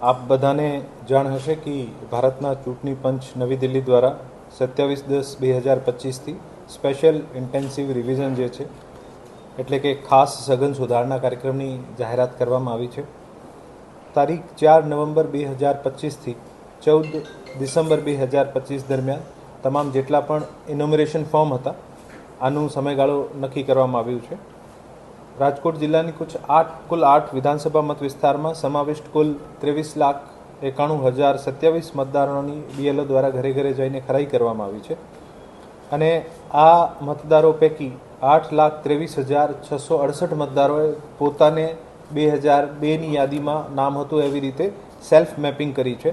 આપ બધાને જાણ હશે કે ભારતના ચૂંટણી પંચ નવી દિલ્હી દ્વારા 27/10/2025થી સ્પેશિયલ ઇન્ટેન્સિવ રિવિઝન જે છે એટલે કે ખાસ સઘન સુધારણા કાર્યક્રમની જાહેરાત કરવામાં આવી છે. તારીખ 4 નવેમ્બર 2025થી 14 ડિસેમ્બર 2025 દરમિયાન તમામ જેટલા પણ ઇનોમરેશન ફોર્મ હતા આનું સમયગાળો નક્કી કરવામાં આવ્યું છે. રાજકોટ જિલ્લાની કુલ 8 વિધાનસભા મત વિસ્તારમાં સમાવિષ્ટ કુલ 23,91,027 મતદારોની બીએલઓ દ્વારા ઘરે ઘરે જઈને ખરાઈ કરવામાં આવી છે અને આ મતદારો પૈકી 8,23,668 મતદારોએ પોતાને 2002ની યાદીમાં નામ હતું એવી રીતે સેલ્ફ મેપિંગ કરી છે.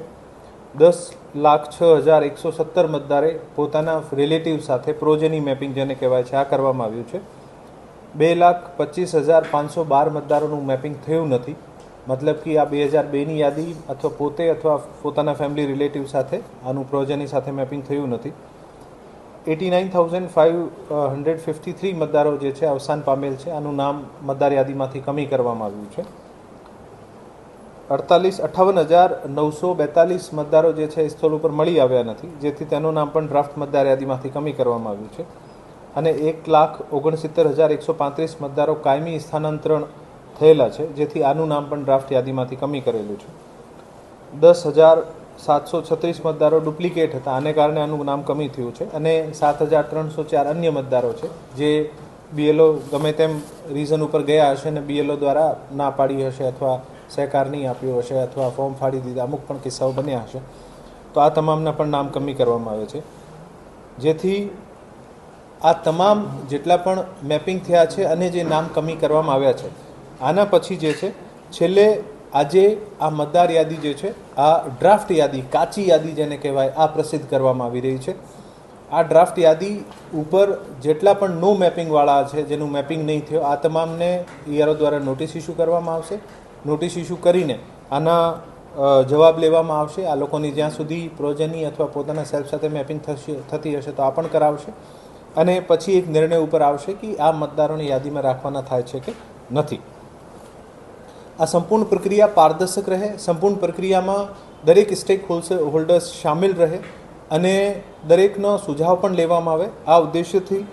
10,06,117 મતદારે પોતાના રિલેટિવ સાથે પ્રોજેની મેપિંગ જેને કહેવાય છે આ કરવામાં આવ્યું છે. 2,25,512 મતદારોનું મેપિંગ થયું નથી, મતલબ કે આ 2002ની યાદી અથવા પોતે અથવા પોતાના ફેમિલી રિલેટિવ સાથે આનું પ્રોજેની સાથે મેપિંગ થયું નથી. 89,553 મતદારો જે છે અવસાન પામેલ છે, આનું નામ મતદાર યાદીમાંથી કમી કરવામાં આવ્યું છે. 58,942 મતદારો જે છે સ્થળ ઉપર મળી આવ્યા નથી, જેથી તેનું નામ પણ ડ્રાફ્ટ મતદાર યાદીમાંથી કમી કરવામાં આવ્યું છે અને 1,69,135 મતદારો કાયમી સ્થાનાંતરણ થયેલા છે, જેથી આનું નામ પણ ડ્રાફ્ટ યાદીમાંથી કમી કરેલું છે. 10,736 મતદારો ડુપ્લિકેટ હતા, આને કારણે આનું નામ કમી થયું છે અને 7,304 અન્ય મતદારો છે જે બીએલઓ ગમે તેમ રીઝન ઉપર ગયા હશે અને બીએલઓ દ્વારા ના પાડી હશે અથવા સહકાર નહીં આપ્યો હશે અથવા ફોર્મ ફાડી દીધા, અમુક પણ કિસ્સાઓ બન્યા હશે, તો આ તમામના પણ નામ કમી કરવામાં આવે છે. જેથી આ તમામ જેટલા પણ મેપિંગ થયા છે અને જે નામ કમી કરવામાં આવ્યા છે આના પછી જે છે છેલ્લે આજે આ મતદાર યાદી જે છે આ ડ્રાફ્ટ યાદી, કાચી યાદી જેને કહેવાય, આ પ્રસિદ્ધ કરવામાં આવી રહી છે. આ ડ્રાફ્ટ યાદી ઉપર જેટલા પણ નો મેપિંગવાળા છે, જેનું મેપિંગ નહીં થયો, આ તમામને ઈઆરઓ દ્વારા નોટિસ ઇસ્યુ કરવામાં આવશે. નોટિસ ઇસ્યુ કરીને આના જવાબ લેવામાં આવશે. આ લોકોની જ્યાં સુધી પ્રોજેની અથવા પોતાના સેલ્ફ સાથે મેપિંગ થતી હશે તો આ પણ કરાવશે અને પછી એક નિર્ણય ઉપર આવશે કે આ મતદારોની યાદીમાં રાખવાના થાય છે કે નથી. આ સંપૂર્ણ પ્રક્રિયા પારદર્શક રહે, સંપૂર્ણ પ્રક્રિયામાં દરેક સ્ટેક હોલ્ડર્સ સામેલ રહે અને દરેકનો સુઝાવ પણ લેવામાં આવે. આ ઉદ્દેશ્યથી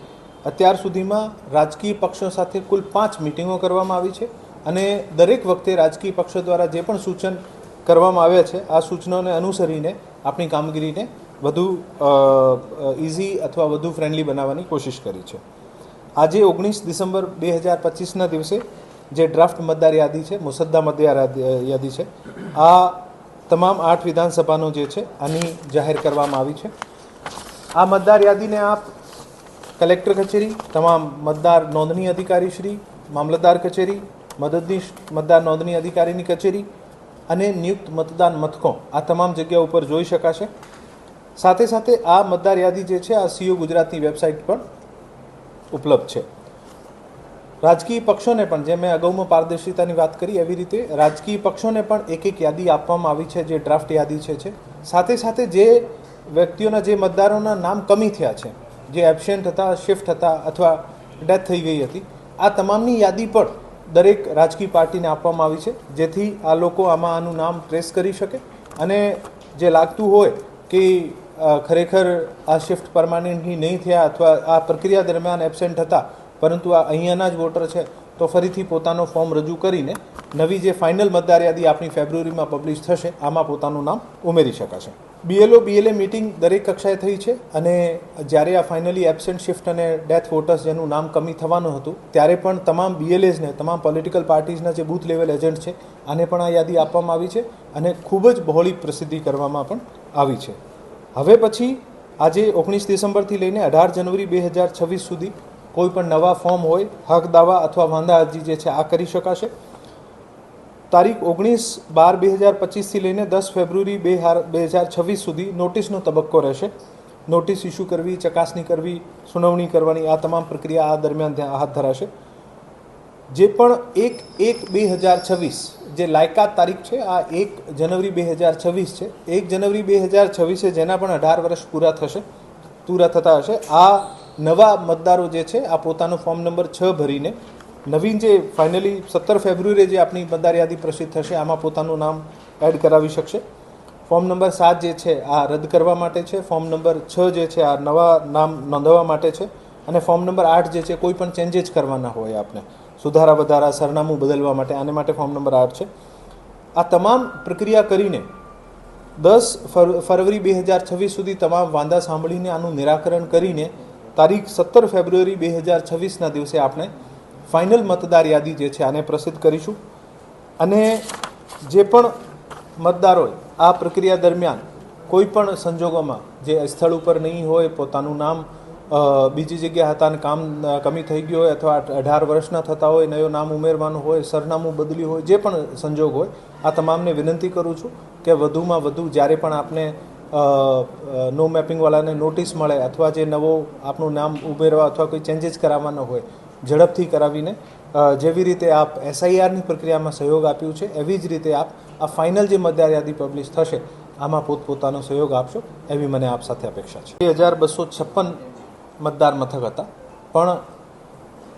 અત્યાર સુધીમાં રાજકીય પક્ષો સાથે કુલ 5 મિટિંગો કરવામાં આવી છે અને દરેક વખતે રાજકીય પક્ષો દ્વારા જે પણ સૂચન કરવામાં આવ્યા છે આ સૂચનોને અનુસરીને આપણી કામગીરીને વધુ ઇઝી અથવા વધુ ફ્રેન્ડલી બનાવવાની કોશિશ કરી છે. આજે 19 ડિસેમ્બર 2025ના દિવસે જે ડ્રાફ્ટ મતદાર યાદી છે, મુસદ્દા મતદાર યાદી છે, આ તમામ 8 વિધાનસભાનો જે છે આની જાહેર કરવામાં આવી છે. આ મતદાર યાદીને આપ કલેક્ટર કચેરી, તમામ મતદાર નોંધણી અધિકારી શ્રી, મામલતદાર કચેરી, મદદનીશ મતદાર નોંધણી અધિકારીની કચેરી અને નિયુક્ત મતદાન મથકો આ તમામ જગ્યા ઉપર જોઈ શકાશે. સાથે સાથે આ મતદાર યાદી જે છે આ સીઓ ગુજરાતની વેબસાઇટ પર ઉપલબ્ધ છે. રાજકીય પક્ષોને પણ, જે મેં અગાઉમાં પારદર્શિતાની વાત કરી એવી રીતે રાજકીય પક્ષોને પણ એક યાદી આપવામાં આવી છે જે ડ્રાફ્ટ યાદી છે. સાથે સાથે જે વ્યક્તિઓના, જે મતદારોના નામ કમી થયા છે, જે એબસેન્ટ હતા, શિફ્ટ હતા અથવા ડેથ થઈ ગઈ હતી, આ તમામની યાદી પણ દરેક રાજકીય પાર્ટીને આપવામાં આવી છે, જેથી આ લોકો આમાં આનું નામ ટ્રેસ કરી શકે અને જે લાગતું હોય કે ખરેખર આ શિફ્ટ પરમાનન્ટલી નહીં થયા અથવા આ પ્રક્રિયા દરમિયાન એબસેન્ટ હતા પરંતુ આ અહીંયાના જ વોટર છે તો ફરીથી પોતાનો ફોર્મ રજૂ કરીને નવી જે ફાઇનલ મતદાર યાદી આપણી ફેબ્રુઆરીમાં પબ્લિશ થશે આમાં પોતાનું નામ ઉમેરી શકાશે. BLA મિટિંગ દરેક કક્ષાએ થઈ છે અને જ્યારે આ ફાઇનલી એબસેન્ટ, શિફ્ટ અને ડેથ વોટર્સ જેનું નામ કમી થવાનું હતું ત્યારે પણ તમામ BLAsને, તમામ પોલિટિકલ પાર્ટીઝના જે બૂથ લેવલ એજન્ટ છે આને પણ આ યાદી આપવામાં આવી છે અને ખૂબ જ બહોળી પ્રસિદ્ધિ કરવામાં પણ આવી છે. હવે પછી આજે 19 ડિસેમ્બરથી લઈને 18 જનવરી 2026 સુધી કોઈ પણ નવા ફોર્મ હોય, હક દાવા અથવા વાંધા અરજી જે છે આ કરી શકાશે. તારીખ 19/12/2025થી લઈને 10 ફેબ્રુઆરી 2026 સુધી નોટિસનો તબક્કો રહેશે. નોટિસ ઇસ્યુ કરવી, ચકાસણી કરવી, સુનાવણી કરવાની આ તમામ પ્રક્રિયા આ દરમિયાન હાથ ધરાશે. જે પણ 1/1/2026 જે લાયકાત તારીખ છે આ 1 જનવરી 2026 છે. 1 જનવરી 2026 જેના પણ 18 વર્ષ પૂરા થતા હશે આ નવા મતદારો જે છે આ પોતાનો ફોર્મ નંબર 6 ભરીને નવીન જે ફાઇનલી 17 ફેબ્રુઆરીએ જે આપણી મતદાર યાદી પ્રસિદ્ધ થશે આમાં પોતાનું નામ એડ કરાવી શકશે. ફોર્મ નંબર 7 જે છે આ રદ કરવા માટે છે. ફોર્મ નંબર 6 જે છે આ નવા નામ નોંધવા માટે છે. અને ફોર્મ નંબર 8 જે છે કોઈ પણ ચેન્જીસ કરવાના હોય આપણે, સુધારા વધારા, સરનામું બદલવા માટે, આને માટે ફોર્મ નંબર 8 છે. આ તમામ પ્રક્રિયા કરીને 10 ફરવરી 2026 સુધી તમામ વાંધા સાંભળીને આનું નિરાકરણ કરીને તારીખ 17 ફેબ્રુઆરી 2026ના દિવસે આપણે ફાઇનલ મતદાર યાદી જે છે આને પ્રસિદ્ધ કરીશું. અને જે પણ મતદારોએ આ પ્રક્રિયા દરમિયાન કોઈ પણ સંજોગોમાં જે સ્થળ ઉપર નહીં હોય, પોતાનું નામ બીજી જગ્યા હતા અને કામ કમી થઈ ગયું હોય, અથવા 18 વર્ષના થતા હોય, નવું નામ ઉમેરવાનું હોય, સરનામું બદલ્યું હોય, જે પણ સંજોગ હોય, આ તમામને વિનંતી કરું છું કે વધુમાં વધુ જ્યારે પણ આપને નો મેપિંગવાળાને નોટિસ મળે અથવા જે નવો આપનું નામ ઉમેરવા અથવા કોઈ ચેન્જીસ કરાવવાનો હોય, ઝડપથી કરાવીને જેવી રીતે આપ SIRની પ્રક્રિયામાં સહયોગ આપ્યું છે એવી જ રીતે આપ આ ફાઇનલ જે મતદાર યાદી પબ્લિશ થશે આમાં પોતપોતાનો સહયોગ આપશો એવી મને આપ સાથે અપેક્ષા છે. 2256 મતદાર મથક હતા, પણ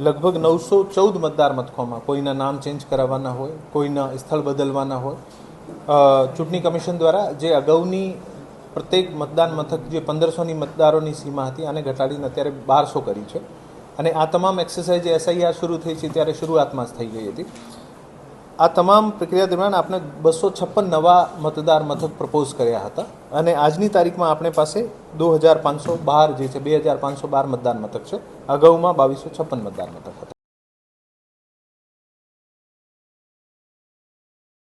લગભગ 914 મતદાર મથકોમાં કોઈના નામ ચેન્જ કરાવવાના હોય, કોઈના સ્થળ બદલવાના હોય, ચૂંટણી કમિશન દ્વારા જે અગાઉની પ્રત્યેક મતદાન મથક જે 1500ની મતદારોની સીમા હતી આને ઘટાડીને અત્યારે 1200 કરી છે. અને આ તમામ એક્સરસાઇઝ જે SIR શરૂ થઈ છે ત્યારે શરૂઆતમાં જ થઈ ગઈ હતી. આ તમામ પ્રક્રિયા દરમિયાન આપણે 256 નવા મતદાર મથક પ્રપોઝ કર્યા હતા અને આજની તારીખમાં આપણે પાસે 2512 જે છે 2512 મતદાર મથક છે. અગાઉમાં 2256 મતદાર મથક હતા.